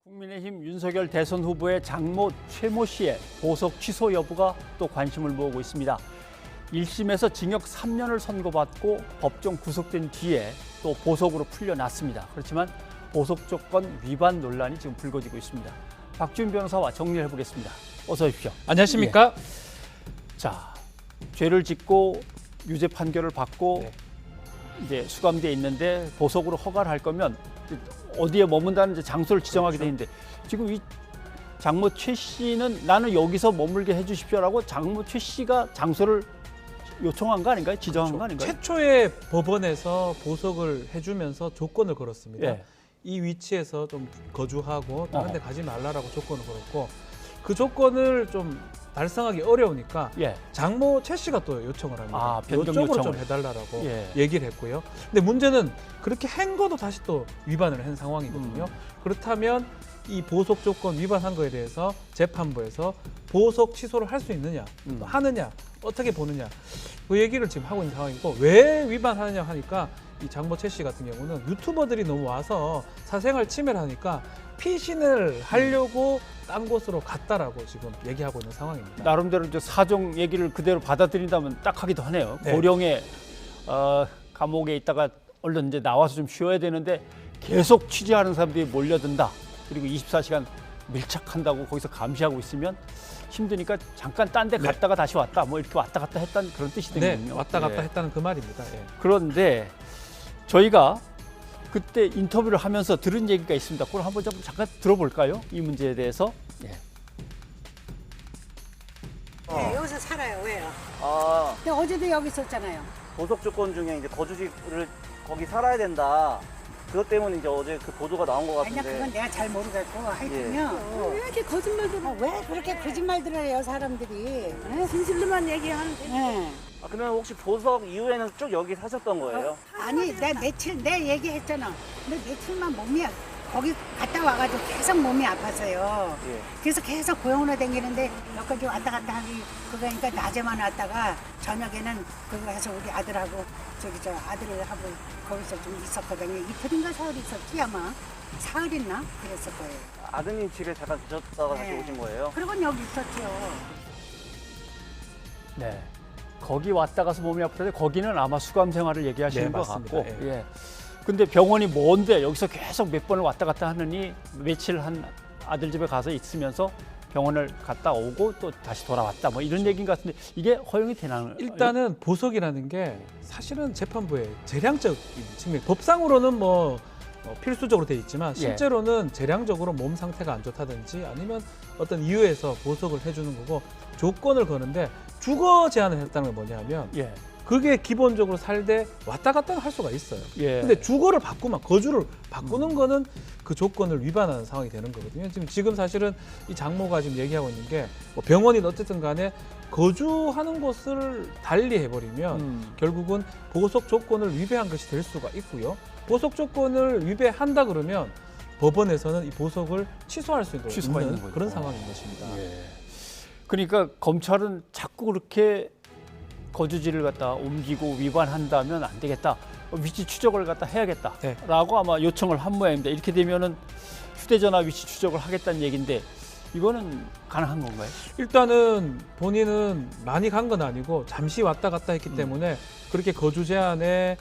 국민의힘 윤석열 대선 후보의 장모 최모 씨의 보석 취소 여부가 또 관심을 모으고 있습니다. 1심에서 징역 3년을 선고받고 법정 구속된 뒤에 또 보석으로 풀려났습니다. 그렇지만 보석 조건 위반 논란이 지금 불거지고 있습니다. 박준 변호사와 정리를 해보겠습니다. 어서 오십시오. 안녕하십니까? 예. 자, 죄를 짓고 유죄 판결을 받고 이제 수감돼 있는데 보석으로 허가를 할 거면 어디에 머문다는 이제 장소를 지정하게 돼 있는데 지금 이 장모 최 씨는 나는 여기서 머물게 해주십시오라고 장모 최 씨가 장소를 요청한 거 아닌가요? 지정한 거 아닌가요? 최초의 법원에서 보석을 해주면서 조건을 걸었습니다. 예. 이 위치에서 좀 거주하고 다른 데 가지 말라라고 조건을 걸었고 그 조건을 좀 달성하기 어려우니까 예. 장모 최 씨가 또 요청을 합니다. 아, 변경 이쪽으로 요청을. 좀 해달라고 예. 얘기를 했고요. 근데 문제는 그렇게 한 거도 다시 또 위반을 한 상황이거든요. 그렇다면 이 보석 조건 위반한 거에 대해서 재판부에서 보석 취소를 할 수 있느냐, 또 하느냐, 어떻게 보느냐 그 얘기를 지금 하고 있는 상황이고 왜 위반하느냐 하니까 이 장모 최 씨 같은 경우는 유튜버들이 너무 와서 사생활 침해를 하니까 피신을 하려고 딴 곳으로 갔다라고 지금 얘기하고 있는 상황입니다. 나름대로 이제 사정 얘기를 그대로 받아들인다면 딱하기도 하네요. 네. 고령의 감옥에 있다가 얼른 이제 나와서 좀 쉬어야 되는데 계속 취재하는 사람들이 몰려든다. 그리고 24시간 밀착한다고 거기서 감시하고 있으면 힘드니까 잠깐 딴 데 갔다가 다시 왔다. 뭐 이렇게 왔다 갔다 했다는 그런 뜻이 되군요. 네, 왔다 갔다 예. 했다는 그 말입니다. 예. 그런데 저희가 그때 인터뷰를 하면서 들은 얘기가 있습니다. 그걸 한번 좀 잠깐 들어볼까요? 이 문제에 대해서. 예. 네, 여기서 살아요. 왜요? 아, 근데 어제도 여기 있었잖아요. 보석 조건 중에 이제 거주지를 거기 살아야 된다. 그것 때문에 이제 어제 그 보도가 나온 것 아니야, 같은데. 그건 내가 잘 모르겠고 하여튼요. 왜 이렇게 거짓말들 왜 그렇게 거짓말들을 해요, 사람들이? 네? 진실로만 얘기하는데 네. 아, 그러면 혹시 보석 이후에는 쭉 여기 사셨던 거예요? 아니, 내가 내 얘기했잖아. 근데 며칠만 몸이 거기 갔다 와가지고 계속 몸이 아팠어요. 예. 그래서 계속 고용으로 다니는데 여기까지 왔다 갔다 하기 그러니까 낮에만 왔다가 저녁에는 거기 가서 우리 아들하고 저기 저 아들하고 거기서 좀 있었거든요. 이틀인가 사흘 있었지 아마. 사흘 있나? 그랬을 거예요. 아드님 집에 잠깐 드셨다가 다시 네. 오신 거예요? 그리고 여기 있었죠. 네. 거기 왔다 가서 몸이 아프는데 거기는 아마 수감 생활을 얘기하시는 네, 것 맞습니다. 같고. 예. 예. 근데 병원이 먼데 여기서 계속 몇 번을 왔다 갔다 하느니 며칠 한 아들 집에 가서 있으면서 병원을 갔다 오고 또 다시 돌아왔다. 뭐 이런 얘기인 것 같은데 이게 허용이 되나요? 일단은 보석이라는 게 사실은 재판부의 재량적인 측면, 법상으로는 뭐 필수적으로 돼 있지만 실제로는 재량적으로 몸 상태가 안 좋다든지 아니면 어떤 이유에서 보석을 해주는 거고 조건을 거는데 주거 제한을 했다는 건 뭐냐면 예. 그게 기본적으로 살되 왔다 갔다 할 수가 있어요. 예. 근데 주거를 바꾸면 거주를 바꾸는 거는 그 조건을 위반하는 상황이 되는 거거든요. 지금 사실은 이 장모가 지금 얘기하고 있는 게 뭐 병원이든 어쨌든 간에 거주하는 곳을 달리 해버리면 결국은 보석 조건을 위배한 것이 될 수가 있고요. 보석 조건을 위배한다 그러면 법원에서는 이 보석을 취소할 수 있는 취소가 있는 거죠. 그런 상황인 것입니다. 예. 그러니까 검찰은 자꾸 그렇게 거주지를 갖다 옮기고 위반한다면 안 되겠다. 위치 추적을 갖다 해야겠다라고 아마 요청을 한 모양입니다. 이렇게 되면은 휴대전화 위치 추적을 하겠다는 얘기인데 이거는 가능한 건가요? 일단은 본인은 많이 간 건 아니고 잠시 왔다 갔다 했기 때문에 그렇게 거주 제한의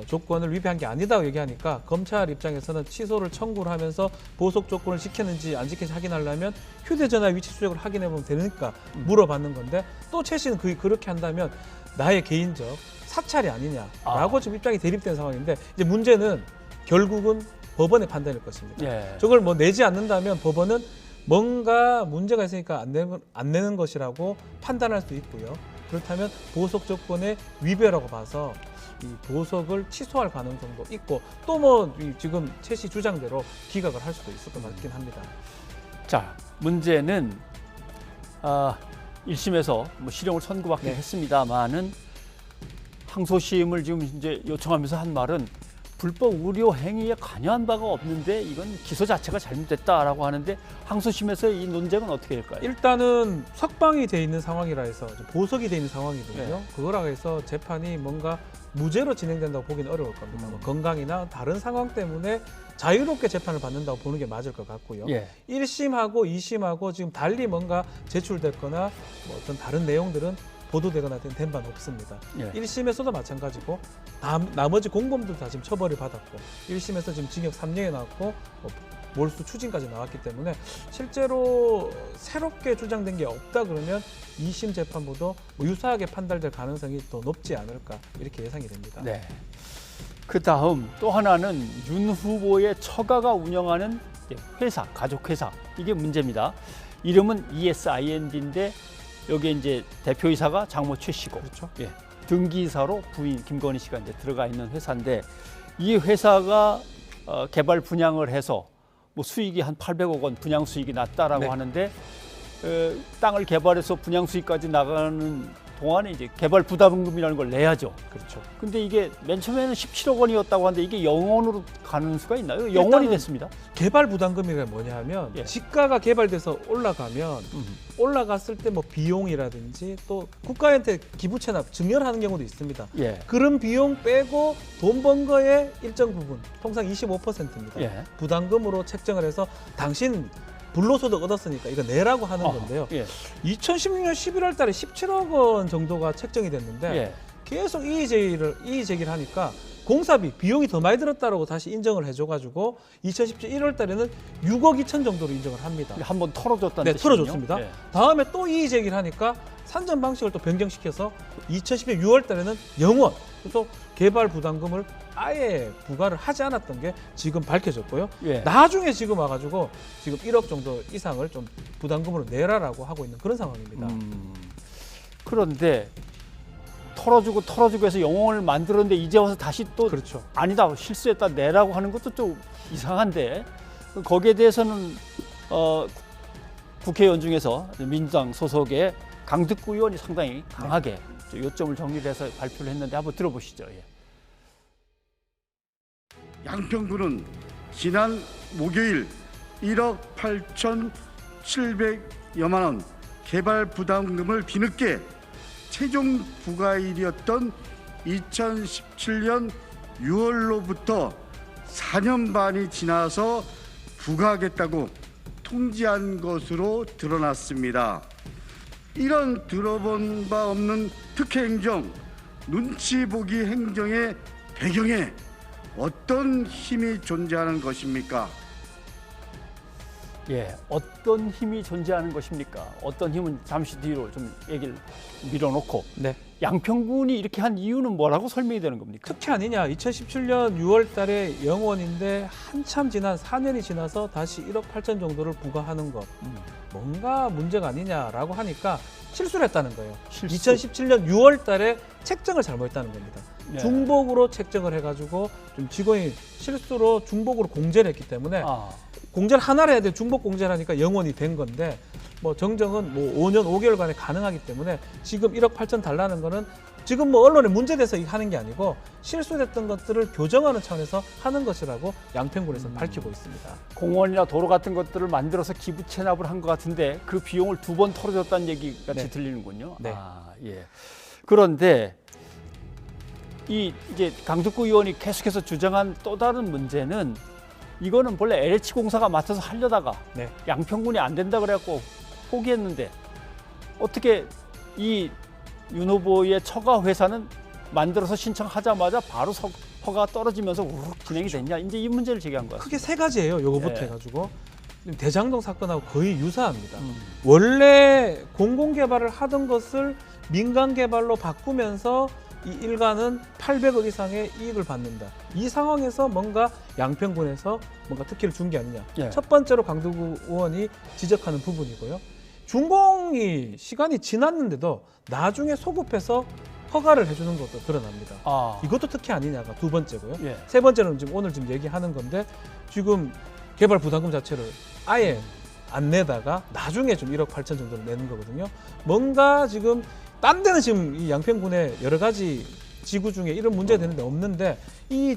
조건을 위배한 게 아니다고 얘기하니까 검찰 입장에서는 취소를 청구를 하면서 보석 조건을 지켰는지 안 지켰는지 확인하려면 휴대전화 위치 추적을 확인해 보면 되니까 물어봤는 건데 또 최 씨는 그렇게 한다면 나의 개인적 사찰이 아니냐라고 지금 입장이 대립된 상황인데 이제 문제는 결국은 법원의 판단일 것입니다. 예. 저걸 뭐 내지 않는다면 법원은 뭔가 문제가 있으니까 안 내는 것이라고 판단할 수 있고요. 그렇다면 보석 조건의 위배라고 봐서 이 보석을 취소할 가능성도 있고 또 뭐 지금 최 씨 주장대로 기각을 할 수도 있을 것 같긴 합니다. 자, 문제는 1심에서 뭐 실형을 선고받긴 했습니다만은 항소심을 지금 이제 요청하면서 한 말은 불법 의료 행위에 관여한 바가 없는데 이건 기소 자체가 잘못됐다라고 하는데 항소심에서 이 논쟁은 어떻게 될까요? 일단은 석방이 돼 있는 상황이라 해서 보석이 돼 있는 상황이거든요. 네. 그거라 해서 재판이 뭔가 무죄로 진행된다고 보기는 어려울 겁니다. 뭐 건강이나 다른 상황 때문에 자유롭게 재판을 받는다고 보는 게 맞을 것 같고요. 예. 1심하고 2심하고 지금 달리 뭔가 제출됐거나 뭐 어떤 다른 내용들은 보도되거나 된 바는 없습니다. 예. 1심에서도 마찬가지고 나머지 공범들 다 지금 처벌을 받았고 1심에서 지금 징역 3년이 나왔고 몰수 추징까지 나왔기 때문에 실제로 새롭게 주장된 게 없다 그러면 2심 재판부도 뭐 유사하게 판단될 가능성이 더 높지 않을까 이렇게 예상이 됩니다. 네. 그 다음 또 하나는 윤 후보의 처가가 운영하는 회사, 가족회사 이게 문제입니다. 이름은 ESIND인데 여기에 이제 대표이사가 장모 최 씨고, 그렇죠. 예, 등기이사로 부인 김건희 씨가 이제 들어가 있는 회사인데 이 회사가 개발 분양을 해서 뭐 수익이 한 800억 원 분양 수익이 났다라고 네. 하는데 땅을 개발해서 분양 수익까지 나가는 동안에 이제 개발 부담금이라는 걸 내야죠. 그렇죠. 근데 이게 맨 처음에는 17억 원이었다고 하는데 이게 0원으로 가는 수가 있나요? 0원이 됐습니다. 개발 부담금이가 뭐냐 하면 예. 지가가 개발돼서 올라가면 올라갔을 때 뭐 비용이라든지 또 국가한테 기부 체납 증여를 하는 경우도 있습니다. 예. 그런 비용 빼고 돈 번 거에 일정 부분, 통상 25%입니다. 예. 부담금으로 책정을 해서 당신 불로소득 얻었으니까 이거 내라고 하는 건데요. 예. 2016년 11월 달에 17억 원 정도가 책정이 됐는데 예. 계속 이의 제기를 하니까 공사비, 비용이 더 많이 들었다라고 다시 인정을 해줘가지고 2017 1월 달에는 6억 2천 정도로 인정을 합니다. 한번 털어줬다는 네, 뜻이군요. 털어줬습니다. 예. 다음에 또 이의 제기를 하니까 산정 방식을 또 변경시켜서 2010년 6월 달에는 0원, 그래서 개발 부담금을 아예 부과를 하지 않았던 게 지금 밝혀졌고요. 예. 나중에 지금 와가지고 지금 1억 정도 이상을 좀 부담금으로 내라라고 하고 있는 그런 상황입니다. 그런데 털어주고 해서 영혼을 만들었는데 이제 와서 다시 또 그렇죠. 아니다 실수했다 내라고 하는 것도 좀 이상한데 거기에 대해서는 국회의원 중에서 민주당 소속의 강득구 의원이 상당히 강하게 요점을 정리를 해서 발표를 했는데 한번 들어보시죠. 예. 양평구는 지난 목요일 1억 8,700여만 원 개발 부담금을 뒤늦게 최종 부과일이었던 2017년 6월로부터 4년 반이 지나서 부과하겠다고 통지한 것으로 드러났습니다. 이런 들어본 바 없는 특혜 행정, 눈치 보기 행정의 배경에 어떤 힘이 존재하는 것입니까? 예, 어떤 힘이 존재하는 것입니까? 어떤 힘은 잠시 뒤로 좀 얘기를 밀어놓고 네. 양평군이 이렇게 한 이유는 뭐라고 설명이 되는 겁니까? 특혜 아니냐. 2017년 6월 달에 0원인데 한참 지난 4년이 지나서 다시 1억 8천 정도를 부과하는 것. 뭔가 문제가 아니냐라고 하니까 실수를 했다는 거예요. 실수. 2017년 6월 달에 책정을 잘못했다는 겁니다. 예. 중복으로 책정을 해가지고 좀 직원이 실수로 중복으로 공제를 했기 때문에 공제를 하나를 해야 돼. 중복 공제를 하니까 0원이 된 건데 뭐 정정은 뭐 5년 5개월간에 가능하기 때문에 지금 1억 8천 달라는 거는 지금 뭐 언론에 문제돼서 하는 게 아니고 실수됐던 것들을 교정하는 차원에서 하는 것이라고 양평군에서는 밝히고 있습니다. 공원이나 도로 같은 것들을 만들어서 기부 체납을 한 것 같은데 그 비용을 2번 털어줬다는 얘기 같이 네. 들리는군요. 네. 예. 그런데 이제 강득구 의원이 계속해서 주장한 또 다른 문제는 이거는 본래 LH 공사가 맡아서 하려다가 네. 양평군이 안 된다 그래갖고 포기했는데 어떻게 이 윤 후보의 처가 회사는 만들어서 신청하자마자 바로 허가 떨어지면서 우르륵 진행이 됐냐? 이제 이 문제를 제기한 거예요. 크게 세 가지예요. 요거부터 예. 해가지고 대장동 사건하고 거의 유사합니다. 원래 공공개발을 하던 것을 민간개발로 바꾸면서 이 일가는 800억 이상의 이익을 받는다. 이 상황에서 뭔가 양평군에서 뭔가 특혜를 준 게 아니냐. 예. 첫 번째로 강두구 의원이 지적하는 부분이고요. 준공이 시간이 지났는데도 나중에 소급해서 허가를 해주는 것도 드러납니다. 이것도 특혜 아니냐가 두 번째고요. 예. 세 번째는 지금 오늘 얘기하는 건데 지금 개발 부담금 자체를 아예 안 내다가 나중에 좀 1억 8천 정도를 내는 거거든요. 뭔가 지금 딴 데는 지금 이 양평군의 여러 가지 지구 중에 이런 문제가 되는데 없는데 이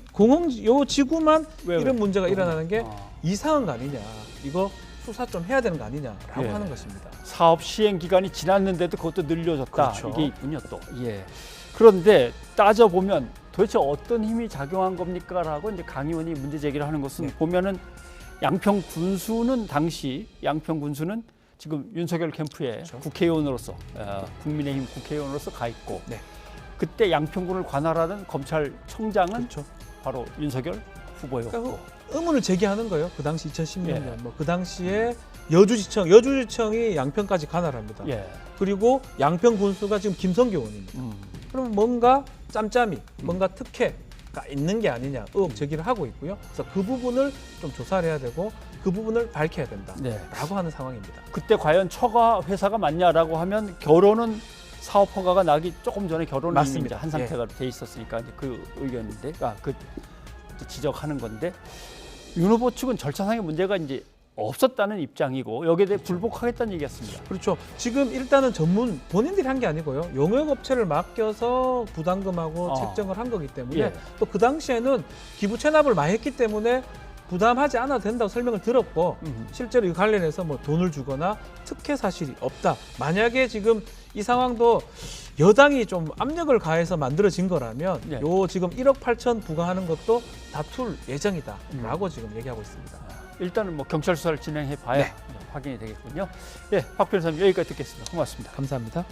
요 지구만 이런 문제가 일어나는 게 이상한 거 아니냐. 이거 수사 좀 해야 되는 거 아니냐라고 예. 하는 것입니다. 사업 시행 기간이 지났는데도 그것도 늘려졌다. 그렇죠. 이게 있군요, 또. 예. 그런데 따져 보면 도대체 어떤 힘이 작용한 겁니까라고 이제 강 의원이 문제 제기를 하는 것은 네. 보면은 양평 군수는 당시 양평 군수는 지금 윤석열 캠프에 그렇죠. 국회의원으로서 국민의힘 국회의원으로서 가 있고 네. 그때 양평군을 관할하던 검찰총장은 그렇죠. 바로 윤석열 후보였고 그러니까 의문을 제기하는 거예요. 그 당시 2016년 예. 뭐 그 당시에 여주지청이 양평까지 관할합니다. 예. 그리고 양평 군수가 지금 김성기 의원입니다. 그럼 뭔가 짬짬이, 뭔가 특혜가 있는 게 아니냐 의혹 제기를 하고 있고요. 그래서 그 부분을 좀 조사를 해야 되고 그 부분을 밝혀야 된다라고 네. 하는 상황입니다. 그때 과연 처가 회사가 맞냐라고 하면 결혼은 사업 허가가 나기 조금 전에 결혼을 이미 맞습니다. 이제 한 상태가 돼 있었으니까 이제 그 의견인데, 그 지적하는 건데 윤 후보 측은 절차상의 문제가 이제 없었다는 입장이고 여기에 대해 불복하겠다는 얘기였습니다. 그렇죠. 지금 일단은 본인들이 한 게 아니고요. 용역업체를 맡겨서 부담금하고 책정을 한 거기 때문에 예. 또 그 당시에는 기부 체납을 많이 했기 때문에 부담하지 않아도 된다고 설명을 들었고 실제로 이 관련해서 뭐 돈을 주거나 특혜 사실이 없다. 만약에 지금 이 상황도 여당이 좀 압력을 가해서 만들어진 거라면 네. 요 지금 1억 8천 부과하는 것도 다툴 예정이다라고 지금 얘기하고 있습니다. 일단은 뭐 경찰 수사를 진행해 봐야 네. 확인이 되겠군요. 예, 박 변호사님 여기까지 듣겠습니다. 고맙습니다. 감사합니다.